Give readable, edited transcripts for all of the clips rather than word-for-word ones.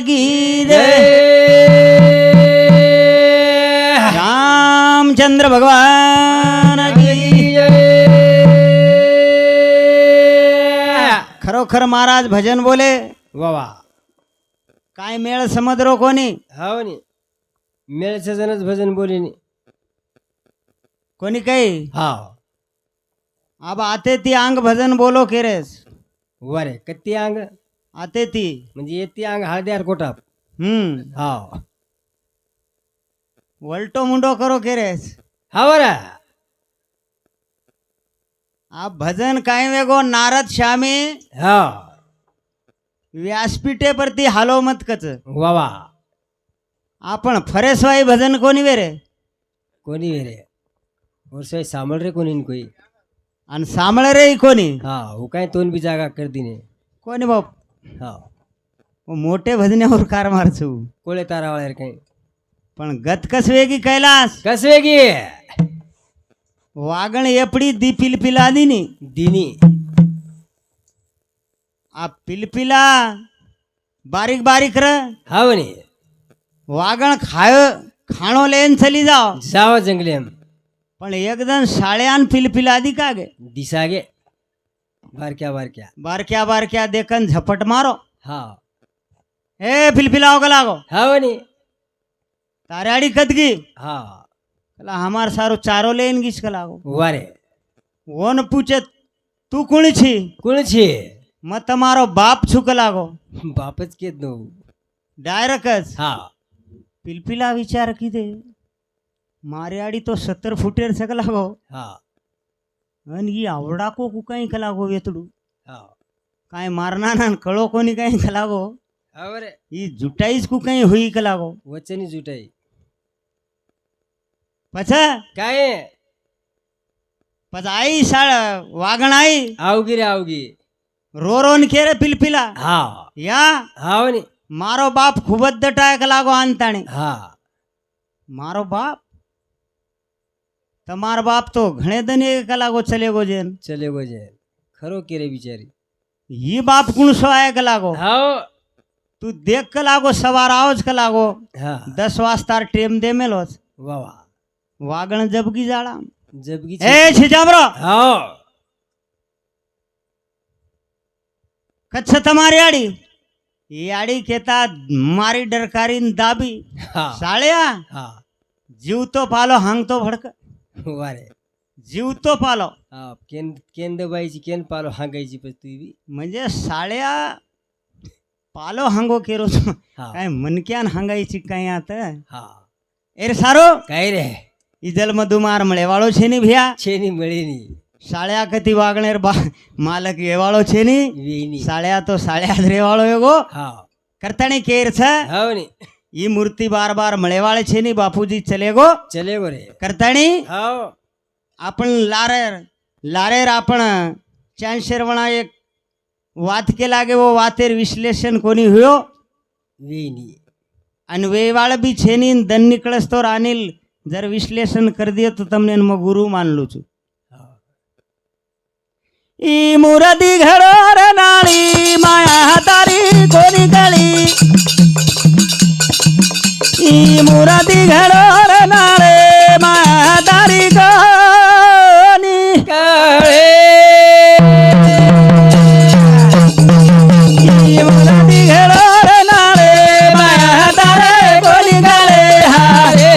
की जय, रामचंद्र भगवान की जय. खरोखर महाराज भजन बोले वा काय मेळ समुद्र कोणी हो नी मेळचं जणच भजन बोलिनी कोणी काही हा अब आते ती अंग भजन बोलो केरेस वरे कत्ती अंग आते ती म्हणजे येते अंग हळद्यार कोटाप हा वल्टो मुंडो करो केरेस हा वरा आप भजन काय वेगो नारद श्यामी हा व्यासपीठे परती हालो मत कच वा आपण फरेसवाई भजन कोणी वेरे कोणी वेरे वर्षाई सांभळ रे कोणी न कोई आणि सामळ रे कोणी हा हो काय तोन बी जागा कर दिने कोणी बाप हा वो मोठे भजन्यावर कार मारचू कोळे तारावाळ्यार काही पण गत कस वेगी कैलास कस वेगी वागण एपडी दी पिलपिला दिनी दिनी आ पिलपिला बारीक बारीक र हा म्हणे वागण खाणो लेन चली जाओ जावा जंगले पण एकदम शाळ्यान पिलपिला दी का गे दिसागे बारक्या बारक्या बारक्या बारक्या देखन झपट मारो हा ए पिलपिलाओ का लागो हा म्हणे तारे आड़ी कदगी हा कला हमार सारो चारो लेन गिस का लागो वारे वो न पूछे तू कुण छी कोण छे मत તમારો બાપ છું કે લાગો बापच केत नो डायरेक्ट हा पिलपिला विचार कीधे मारे आड़ी तो 70 फुटेर सक लागो हा आणि ही आवडा को कुकाई का लागो वेतडू हा काय मारना ना कळो कोणी काही का लागो हा वरे ही जुटाईच कुकाई हुई का लागो वचनी जुटाई पछा काय पछ आई शाळ वागण आई आवगी रे आवगी रो रोन केरे पिलपिला हा या हा म्हणे मारो बाप खूबच दटाय का लागो आणताणे हा मारो बाप तमार बाप तो घणे दने का लागो चले गो जेन चले गोजे खरो केरे बिचारी ही बाप कुण सो आय का लागो हा तू देख का लागो सवार आवज का लागो हा 10 वाजता टेम दे मेलोच वा वा वागण जबगी जाळा जबगी ए छिजामरो हा कच्छ तमारी आडी ही आडी केता मारी डरकारीन दाबी हा साळ्या हा जीव तो पालो हांग तो भडक वारे जीव तो पालो हा केन दबायची केन पालो हांगायची पण तू बी म्हणजे साळ्या पालो हांगो केरो हा काय मनक्यान हांगायची काय आता हा एरे सारो काय रे ई जलमधुमार मळेवाळो छे नि भिया छेनी मळेनी साळ्या कती वागणेर बा मालक येवाळो छे नि वेनी साळ्या तो साळ्या रेवाळो येगो हा करताणी केर छ हा म्हणे ई मूर्ति बार बार मळेवाळे छे नि बापूजी चले गो चले गोरे करताणी हा आपण लारेर आपण चांशेरवणा एक वात के लागे वो वातेर विश्लेषण कोणी हुयो वेनी आणि वेवाळ बी छेनी दन निकळस तो रानिल जर विश्लेषण कर दिए तो तमने मग गुरु मान लू छू ई मुरदी घडोर नाळी माया तारी कोणी गळी ई मुरदी घडोर नाळे माया तारी कोणी काळे ई मुरदी घडोर नाळे माया तारी कोणी गळे हारे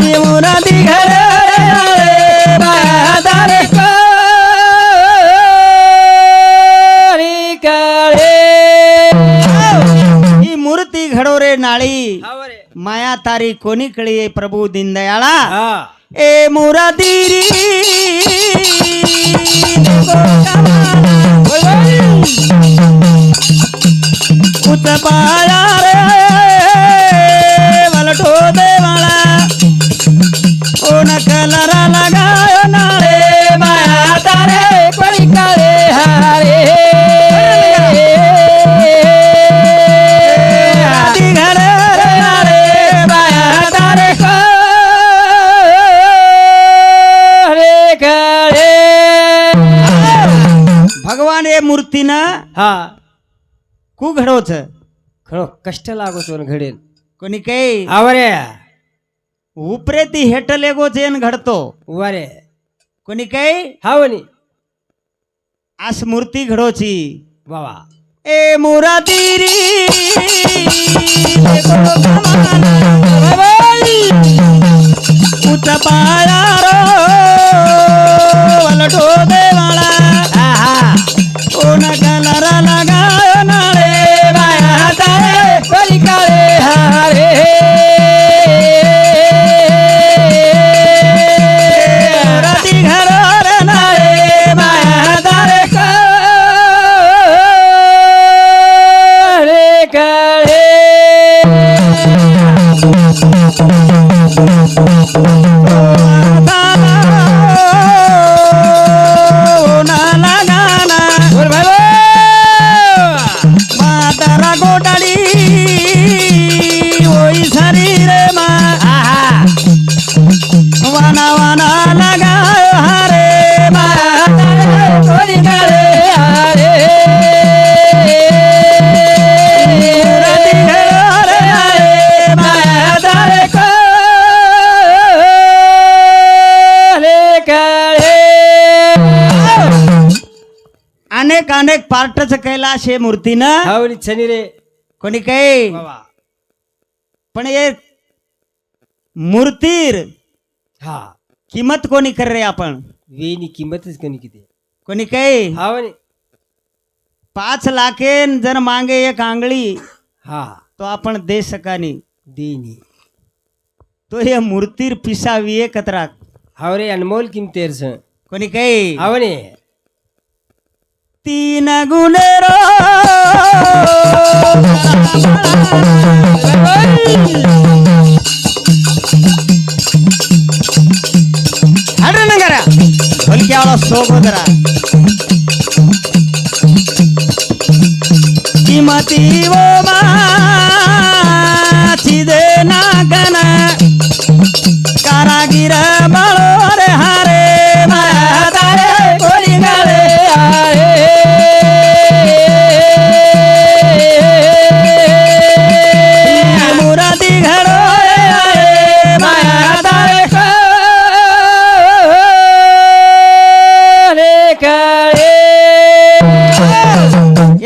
ई मुरदी घडोर नाळे माया तारी ही मूर्ती घडोरे नाळी हा वरे माया तारी कोणी कळी प्रभू दीनदयाळा हा ए मुरादीरी उतपाया रे वलटो देवाळा ओ नकलरा लगायो नाळे माया तारे कोणी काळे हारे आदि घरे नाळे माया तारे रे काळे भगवान ये मूर्तीनं હા કુ ઘડો છે ઘણો કષ્ટ લાગો છો ને ઘડેલ કોની કઈ આવરે ઉપરેથી હેઠ લેગો છે ને ઘડતો વારે કોની કઈ હાવની આ સ્મૃતિ ઘડો છી બાવા એ મુરાદીરી ઊંચા પાયા રો વલડો દેવાળા આહા ઓ નગલરા લગાયો નાળે વાયા તારે કોલી કાળે હારે રાતી ઘરો રે નાળે વાયા તારે કાળે કાળે ના લગાના બોલ ભાઈ માતારા ગોડાળી ઓઈ શરીરે માં આહા વાના વાના લગાયો હારે માતા કોલી કાળે હારે રાતી ઘરો રે નાળે વાયા તારે કાળે કાળે अनेक अनेक पार्टच कैलाश हे मूर्तीनं हावनी छनी रे कोणी काही बाबा पण हे मूर्तीर हा किंमत कोणी कर रे आपण वेनी किंमतच कमी किती कोणी काही हावनी 5 लाखेन जर मागे एक आंगळी हा तो आपण दे सकानी देनी तो हे मूर्तीर पिसावी एकत्र हावरे अनमोल किमतेर छ कोणी काही हावनी 3 गुणे रो हडन करा ढोलक्यावाला सोबोदरा किमती वो माची दे नागन कारागीर बाळो रे हारे म्हातारे कोणी गाळे आळे मुरादी घडो रे आळे म्हातारे काळे काळे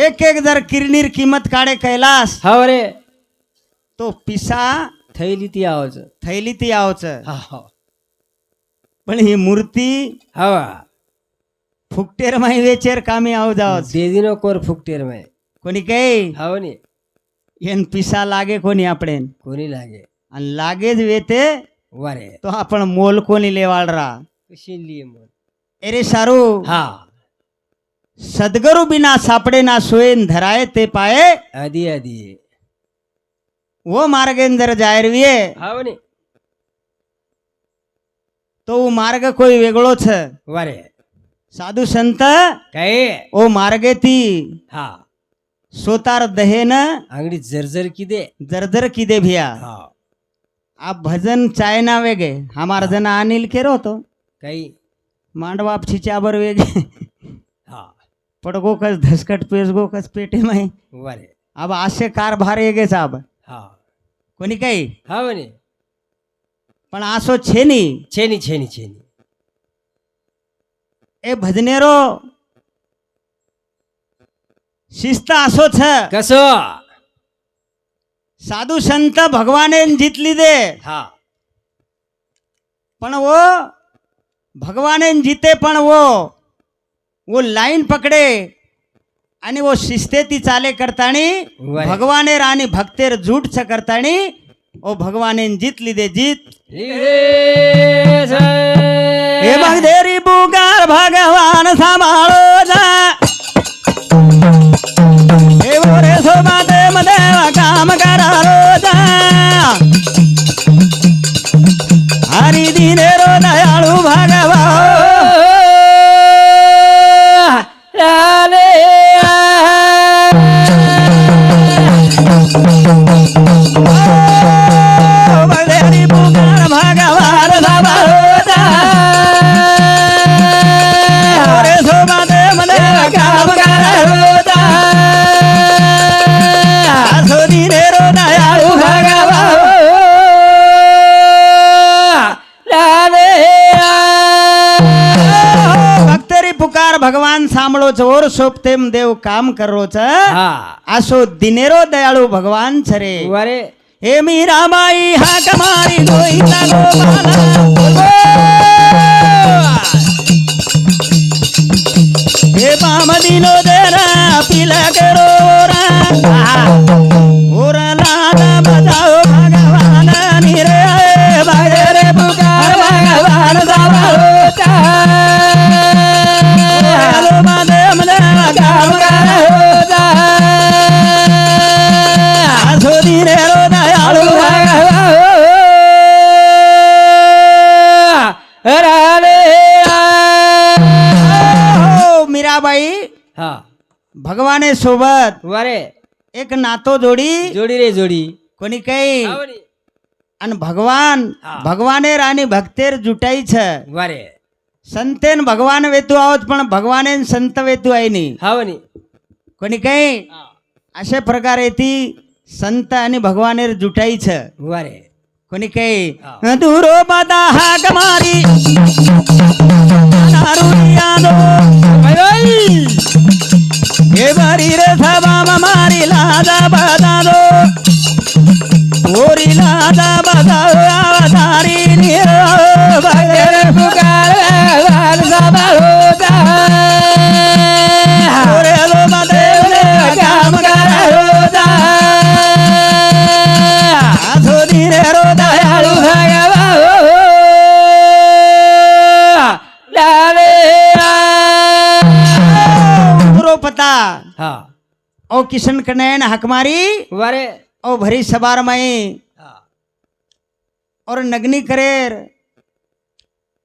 एक एक जर किरणीर किंमत काढे कैलास हावरे तो पिसा थैली ती आवाज थैली ती आवच हा हा पण ही मूर्ती हवा फुकटेर माही वेचेर कामी आव जावच देदिनो कोर फुकटेर में कोणी काही हावनी एन पिसा लागे कोणी આપણે कोणी लागे आणि लागे જ વેતે वारे તો आपण मोल कोणी लेवाडरा कशी लिए मोल एरे सारू हा सद्गुरु बिना सापडे ना सोयन धराये ते पाये आधी आधी वो मार्गेन जर जायरविये हावनी तो वो मार्ग कोई वेगळो छ वारे साधू संत काय ओ मार्गे ती हा सोतार दहेन अंगडी जर्जर किदे जरजर किदे भिया हा आप भजन चायना वेगे हमार जन अनिल केरो तो काही मांडवाप छिचाबर वेगे हा पडगो कस धसकट पेसगो कस पेटे माही वारे अब आशे कारभार येगे साब हा कोणी काही हावनी पण आसो छेनी छेनी छेनी छेनी ए भजनेरो शिस्त आसो छ कसो साधू संत भगवाने जितली दे हा पण वो भगवाने जीते पण वो लाईन पकडे आणि वो शिस्तेती चाले करतानी वारे. भगवाने राणी भक्तेर झूठ छ करतानी ओ भगवाने जितली दे जीत हे भगदेरी बुगार भगवान सांभाळो जा हे मोरे सोबाते मध्ये काम करा रोजा हरी दिने रो दयाळू भगवा भगदेरी बुगार भगवान सांभाळो जा मोरे सोबाते मध्ये काम करा रोजा भगवान सांभळोच ओर सोपतेम देव काम करोच हा असो दिनेरो दयाळू भगवान छरे वारे हे मीराबाई हा कमारी गोईता गोपाला हे पामदिनो देरा पिला करोरा ओरा लादा बजाओ भगवान निरे बागरे पुकार भगवान सांभाळोचा हलो मादे मदे काम करोचा असो दिनेरो दयाळू मीराबाई हा भगवाने सोबत वारे एक नातो जोडी जोडी रे जोडी कोणी काही आवडी. आणि भगवान हा. भगवानेर आणि भक्तेर जुटाईच वारे संतेन भगवान वेतू आहोत पण भगवानेन संत वेतू आहे नी हावनी कोणी काही अशा प्रकारे ती संत आणि भगवानेर जुटाईच वारे कोणी काही हा. दूरो बदा हाक मारी दारुडिया दो हे बारी रे सभा मारी लादा बदा दो ओरी लादा बदा अवतारी निरो भगरे पुकार भगवान सांभाळोचा ओरे लो बदे काम करोचा आसो दिनेरो दयाळू पता हा ओ किशन कनैन हकमारी वारे ओ भरी सबार मई हा और नगनी करेर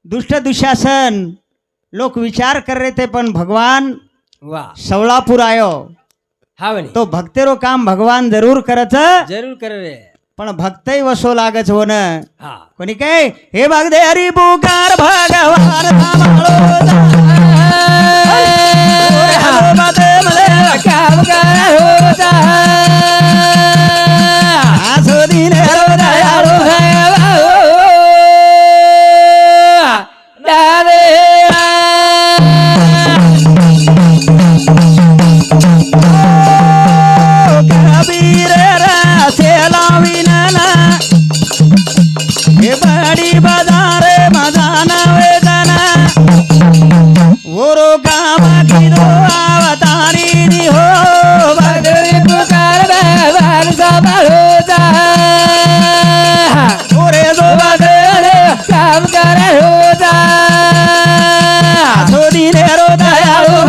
दुष्ट दुशासन लोग विचार कर रहे थे पण भगवान वा सवळापूर आयो हावनी तो भक्तेरो काम भगवान जरूर करच जरूर कर रे पण भक्तही वसो लागच हो न हा कोणी काय हे भगदे हरी पुकार भगवान सांभाळोचा ओरे हलो बदे मदे काम करोचा आसो दिनेरो दयाळू हे बडी बाजारे मजाना वेदना ओरो काम किदो अवतारी नी हो भगरी पुकार भगवान सांभाळोचा ओरे दो बगरे काम करोचा आसो दिनेरो दयाळू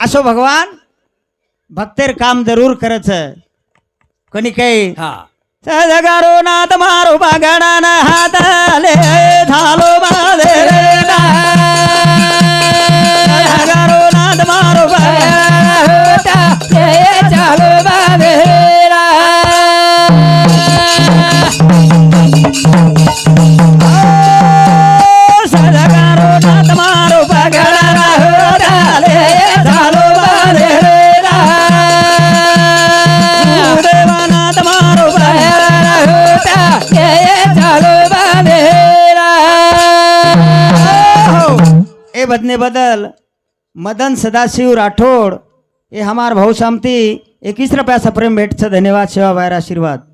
असो भगवान भक्तेर काम जरूर करच कोणी काही हा सदगारो नाथ मारो बागडाना हाताले झालो बाधे सदगारो नाथ मारो चालो बाबे सदगारो नाथ मारो बागडाना हाताले झालो बाधे देवानाथ मारो ए बदने बदल मदन सदाशिव राठोड ये हमार भाऊ शामती 21 रुपया प्रेम भेट से धन्यवाद सेवा बाहेर आशीर्वाद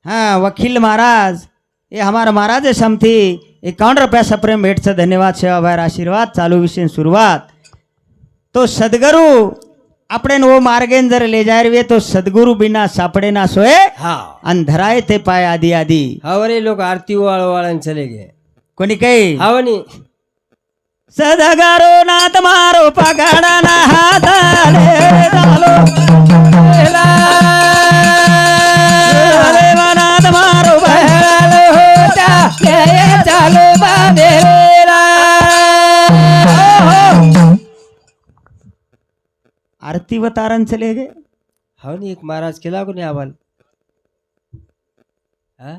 हाँ वकील महाराज ये हमारा महाराज है शामती 51 रुपया प्रेम भेट से धन्यवाद सेवा बाहेर आशीर्वाद चालू विषय सुरुवात तो सदगुरु આપણે વો માર્ગેન જર ले जाय रे तो सदगुरु बिना सापडे ना सोए हा अंधराए ते पाय आदि आदि हावरे लोग आरती वाळवाळन चले गए कोणी काही हावनी सदगारो नाथ मारो पगाडा ना हाताले झालो देवानाथ मारो बहालो होता चालो बांधेला आरती वतारन चले गए हावनी एक महाराज केला कोणी आवाल हा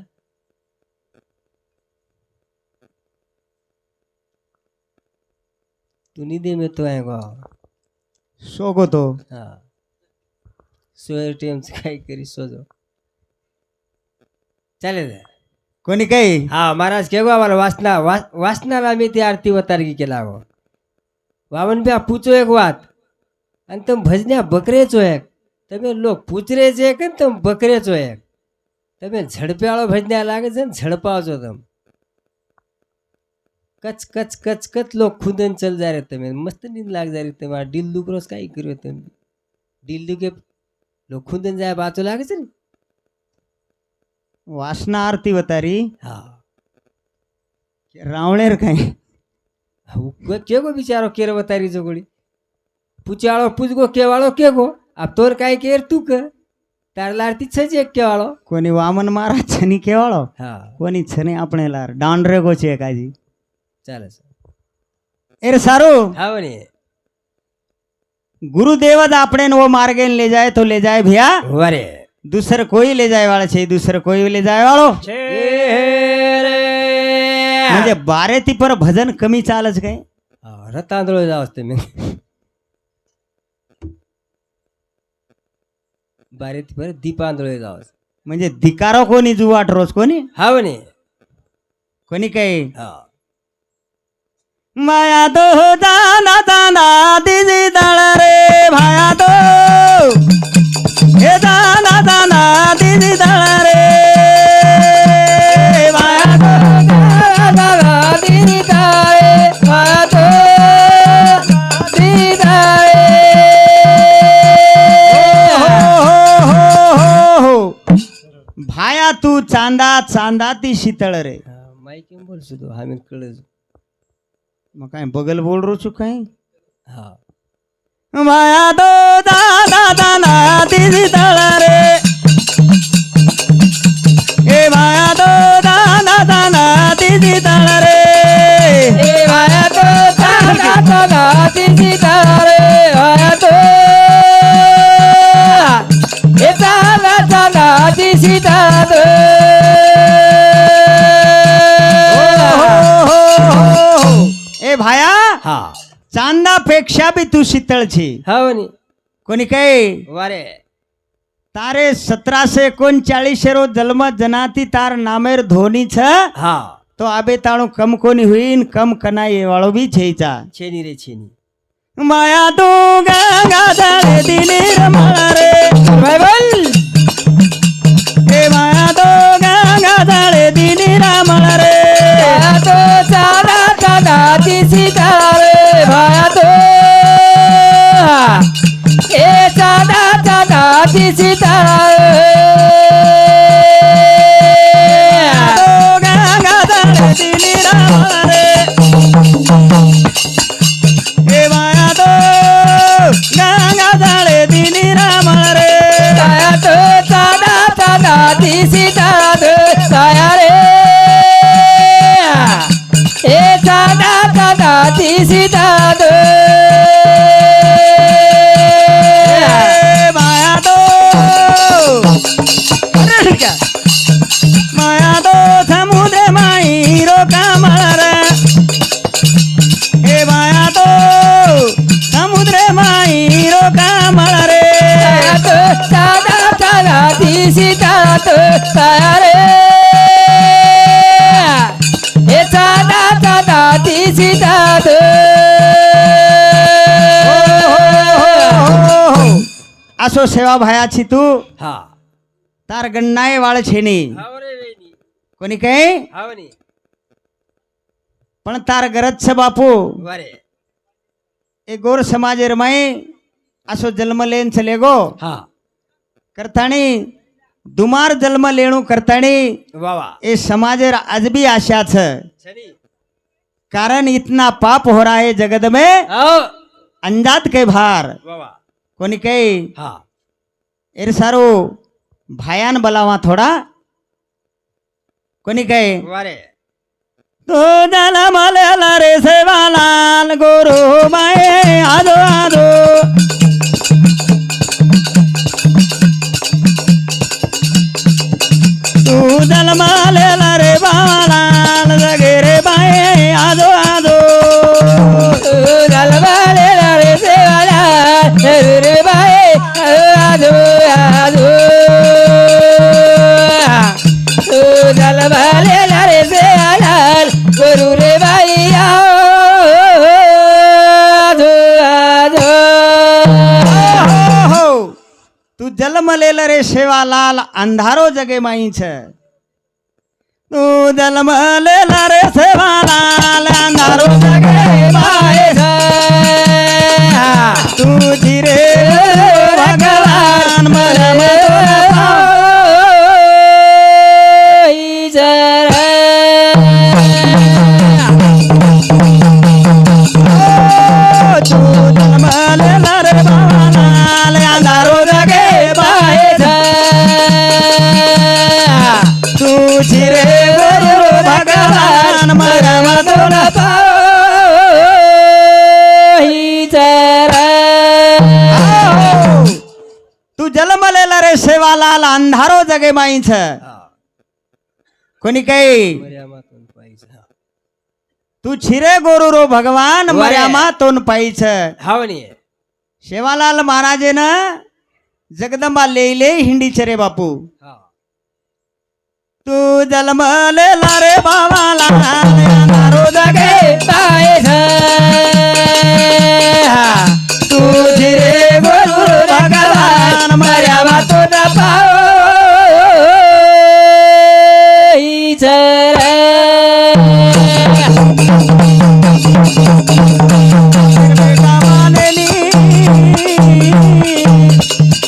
तू निधे में तो आएगा सोगो तो हा सोयर टेम से काय करी सोजो चाले दे कोणी काही हा महाराज के गो आम्हाला वाचनाला मी ती आरती वतारगी केला हो वामन ब्या पूचो एक વાત અને તમે ભજન્યા બકરે છો એક તમે લોક પૂચરે છે કે તમે બકરે છો એક તમે ઝડપ્યાળો ભજન્યા લાગે છે ને ઝડપાવ છો તમે કચ કચ કચ કચ લોક ખુદન ચલ જાય રે તમે મસ્ત નીંદ લાગ જાય રે તમે ડીલ દુકરોસ કાંઈ કર્યો તમે ડીલ દુકે લોક ખુદન જાય બાચો લાગે છે ને वासना आरती वतारी હા रावणेर काही કેગો બિચારો કેર વતારી જોગડી પૂચાળો પૂછગો કેવાળો કેગો આ તોર કાંઈ કેર તું કર તાર લારતી છજ એક કેવાળો कोणी वामन महाराज छनी केवाळो હા कोणी छने આપણે લાર डांडरेगो છે કાજી ચાલે છે એર સારું હા ને गुरुदेव ज આપણે वो मार्गे ले जाए तो ले जाए भैया વરે दूसर कोई ले जाए वाला છે दूसर कोई ले जाए वाळो છે રે म्हणजे बारेती पर भजन कमी चालच काय હા રતાંદળો જાવ તમે બારેથી પર દીપાંદળો જાવ म्हणजे धिकारो कोणी जुवाट रोज कोणी હા ને कोणी काही હા माया तो दाना दाना दिजी दळ रे भाया तो हे दाना दाना दिजी दळ रे भाया तो દાદા દીદી તારે વાતો દીદી તારે हो भाया तू चांदा चांदा ती शीतळ रे माई केम बोलছো तो हा मी कळलं मग काय बगल बोल रो चुक काय हा माया तो दादा दाना दिजी दळ रे हे माया तो दाना दाना दिजी दळ रे ए वाया तो दादा दादा दिदी तारे वाया तो ए दादा दादा दिदी तारे ए भाया हा चांदापेक्षा बी तू शीतळ छी हा ने कोणी काय वारे तारे 1739 रो जन्म जनाती तार नामेर धोनी छ हा तो आबे ताणो कम कोणी होईन कम कनाई वाळो बी छेचा छेनी रे छेनी माया तू गंगा दळे दिली रमळ रे भाई बोल ए माया तो गंगा दळे दिली रमळ रे भाया तो दादा दादा दिदी तारे भाया तो ए दादा दादा दिदी तारे तो गंगा दळे दिली रमळ रे ए माया तो गंगा दळे दिली रमळ रे भाया तो दादा दादा दिदी तारे भाया रे ए दादा दादा दिदी तारे माया तो माया तो समुद्र माईरो कमळ रे हे माया तो समुद्र माईरो कमळ रे दादा दादा दिदी तारे ए दादा दादा दिदी तारे असो सेवा भायाची तू हा तार गण्णाय वाळ छेनी हावरे वेनी कोणी काय हावनी पण तार गरज छ बापू वरे ए गोर समाज रमाई असो जन्म लेन चले गो हा करताणी दुमार जन्म लेणू करताणी वावा ए समाज आज भी आशा छ छनी कारण इतना पाप हो रहा है जगत में आओ अंजात के भार वावा कोणी काही हा एर सारो भायान बोलावा थोडा कोणी काही वरे तो जला मलेला रे सेवालाल गुरु माये आजो आजो तू जन्मालेला रे बालाल जगे रे बाये आजो आजो दलवाले रे सेवाला रे बाए आजो आजो दलवाले गुरु रे बाई आओ आजो आजो हो तू जन्मलेल रे सेवालाल अंधारो जगे माई છે तू जन्मलेल रे सेवालाल अंधारो जगे माई છે तू धीरे भगवान मरम तू जन्मलेल रे बालाल अंधारो जगे माई છે तू धीरे भगवान मरम तू जन्मलेला रे सेवालाल अंधारो जगे माई છે कोणी काही तू छिरे गोरु रो भगवान मर्यामा तोन पाई છે हावणी सेवालाल महाराजे ना जगदंबा ले हिंडी रे बापू तू जन्मलेला रे बाबालाल अंधारो जगे पाय तू छिरे गोरु भगवान मर्यामा तो न पाओ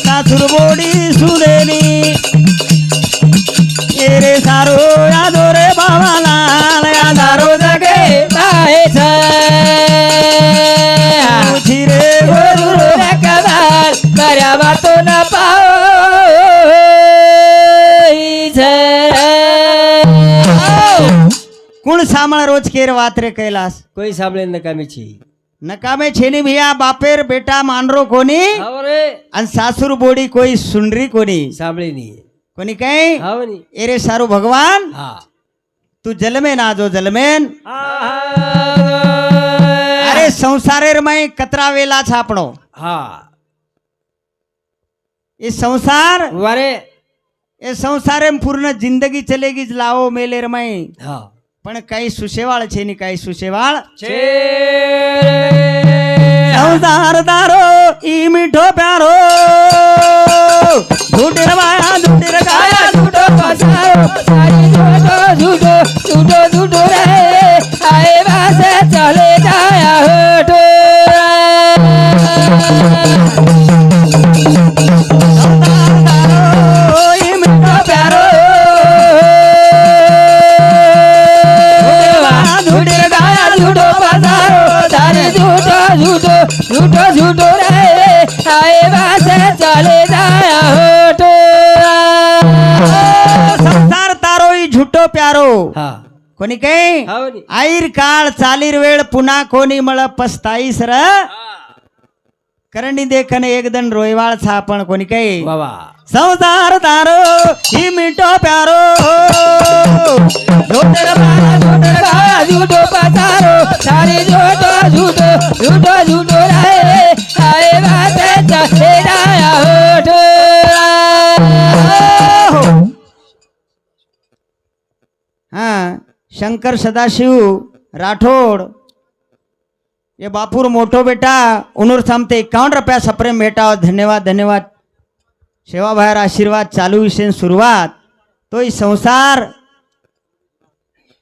सासुर बोडी सुनेनी रे सारो यादो रे बाबालाल अंधारो जगे पाय छिरे गोरु भगवान मर्यामा तो न पाओ कुण सामळ रोज केर वात रे कैलास कोई सामने नकामी छी नकामे छेनी भैया बापेर बेटा मानरो कोणी हावरे आणि सासूर बोडी कोई सुनरी कोणी सामळे नी कोणी काय हावणी एरे सारू भगवान हा तू जलमेन आजो जलमेन अरे संसारेर मय कतरा वेला छापणो हा ये संसार वारे ये संसारे पूर्ण जिंदगी चलेगी लाओ मेलेर मय हा पण काही सुशेवाळ छे नि काही सुशेवाळ छे संसार दारो ई मिठो प्यारो झूठे माया झूठे गाया झूठो पसारो सारी झूठो झूठो झूठो झूठो रे आए बासे चले जाया होठो ई मिठो प्यारो झूठे गाया झूठो पसारो सारी झूठो झूठो झूठो झूठो रे आए बासे चले जाया होठो संसार तारो ई झुटो प्यारो हा कोणी काय हावणी आईर काळ चालीर वेळ पुन्हा कोणी मळ पस्ताईस र करणी देखन एकदन रोयवाळ छा पण कोणी काय बाबा संसार तारो ही मिठो प्यारो झोटे गाया झूठो पसारो सारी झूठो झूठो झूठो झूठो रे आए बाते चले जाया होठो हा शंकर सदाशिव राठोड ये बापूर मोठो बेटा उनूर थांबते 51 रुपया सप्रेम भेटा धन्यवाद धन्यवाद सेवा बाहेर आशीर्वाद चालू विषय सुरुवात तो ही संसार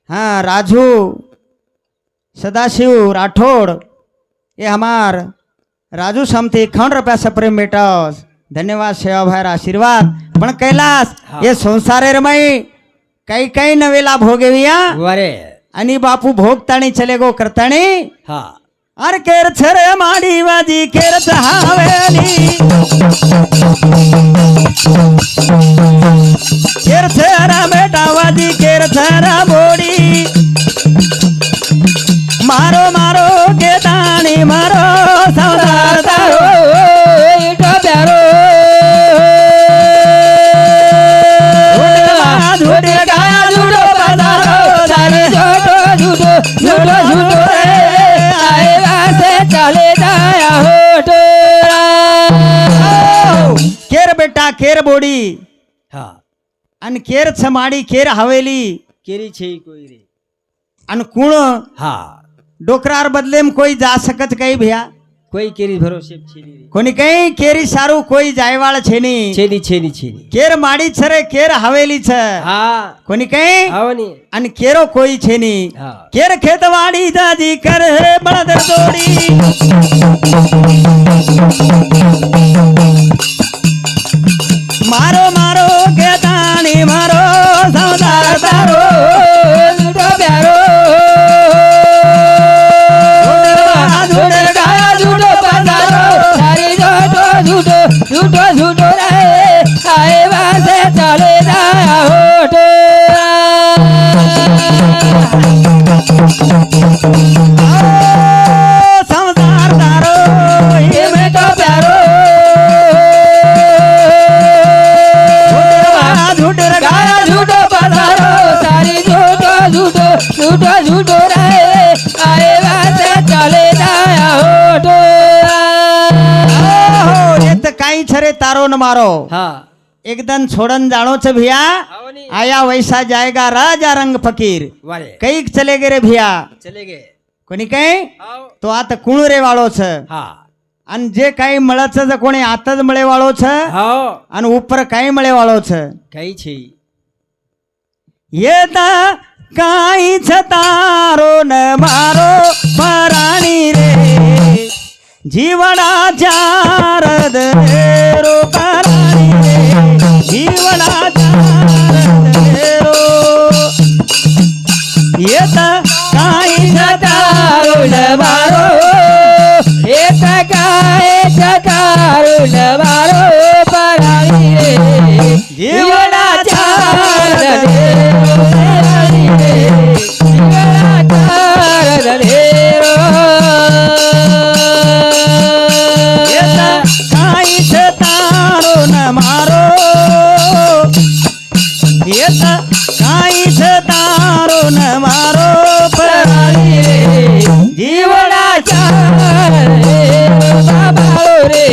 हाँ राजू सदाशिव राठोड ये हमार राजू सामते 51 रुपया सप्रेम भेटा धन्यवाद सेवा बाहेर आशीर्वाद पण कैलास ये संसारेर मई काही काही नवेला भोगेविया वारे आणि बापू भोगताणी चले गो करताणी हा अर केर छरे माडी वाजी केर हवेली केर छरा बेटा वाजी केर छरा बोडी मारो मारो के ताणी मारो संसार तारो इटो प्यारो झूठे गाया झूठो पसारो सारे झूठो झूठो झूठो झूठो रे आए बासे चले जाया होठो केर बेटा केर बोडी हा आणि केर छमाडी केर हवेली केरी छे कोई रे आणि कुण हा डोकरार बदले में कोई जा सकत कई भैया કોઈ કેરી ભરોસે છેની રે. कोनी कई केरी सारू कोई जायवाळ छेनी છેની છેની છેની केर माडी छरे केर हवेली छ હા कोनी कई આવો ને आणि केरो कोई छेनी હા केर खेतवाड़ी जाजी कर हे बळद जोड़ी मारो मारो के ताणी मारो सौदार तारो જૂઠો પ્યારો જૂઠો ગાયા જૂઠો પધારો તારી જૂઠો જૂઠો જૂઠો જૂઠો રે આએ વાસે ચાલે જાય હોઠ संसार तारो એ મેટો પ્યારો झूठर ગાયા જૂઠો પધારો તારી જૂઠો જૂઠો જૂઠો જૂઠો રે આએ વાસે ચાલે જાય હોઠ येत काही छरे तारो न मारो હા एकदम छोड़न जानो छ भैया આવો ને आया वैसा जाएगा राजा रंग फकीर વારે कई चले गे रे भैया चले गए कोणी काही આવો तो आता कुणरे वाळो छ હા आणि जे काही मळच ज कोणी आताच मळे वाळो छ આવો आणि उपर काही मळे वाळो छ કઈ છે येता काही छ तारो न मारो पराणी रे जीवडा चारद रो पराणी रे जीवडा चारद रो येता काही छ तारो તારુલ મારો એક ગાય તારુલ મારો પરાણી રે જીવડા ચાર રે પરાણી રે જીવડા ચાર રે येता काही छ तारो न मारो येता काही छ तारो न मारो पराणी रे જીવડા ચાર રે બાબાળો રે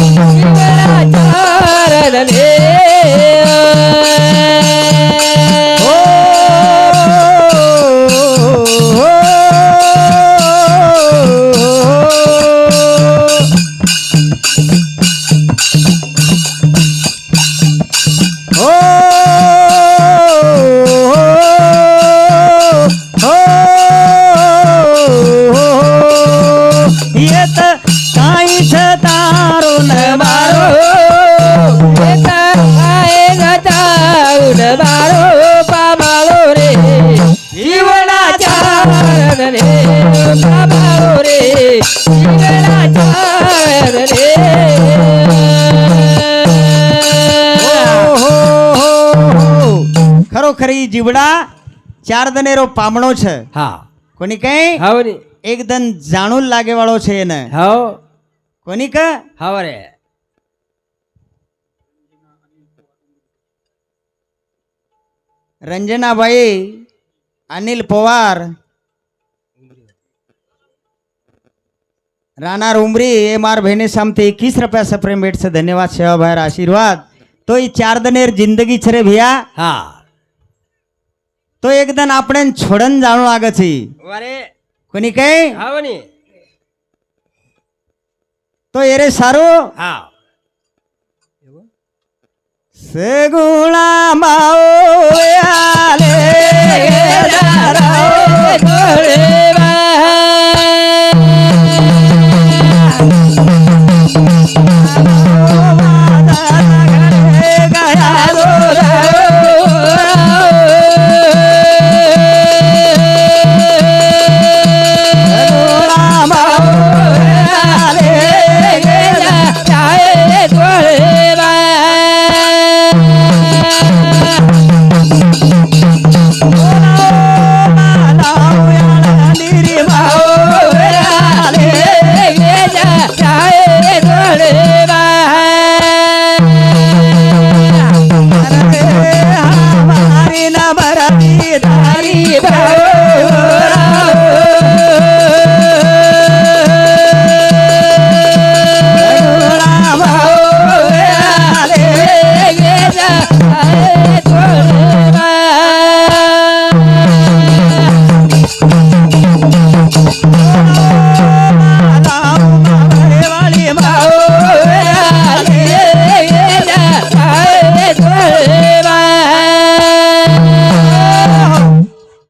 જીવડા ચાર રે ओ, ओ, येत काही छ तारो न मारो જીવડા ચાર રે બાબાળો રે જીવડા ચાર રે खरोखर ही जीवडा चार दनेरो पामणो छ હા कोणी काही હાવ ને एकदम जाणून लागे वाळो छे न હાવ कोणी का હાવ રે रंजनाबाई अनिल पवार राणा उमरी एम आर भेने सामते 21 रुपया सप्रेम भेट से धन्यवाद सेवा भाई आशीर्वाद तो ये चार दनेर जिंदगी छरे भैया હા तो एकदम આપણે છોડન જાણો લાગે છે વારે કોની કઈ હાવ ને તો એરે સારું હા સગુણા માઓ આલે રે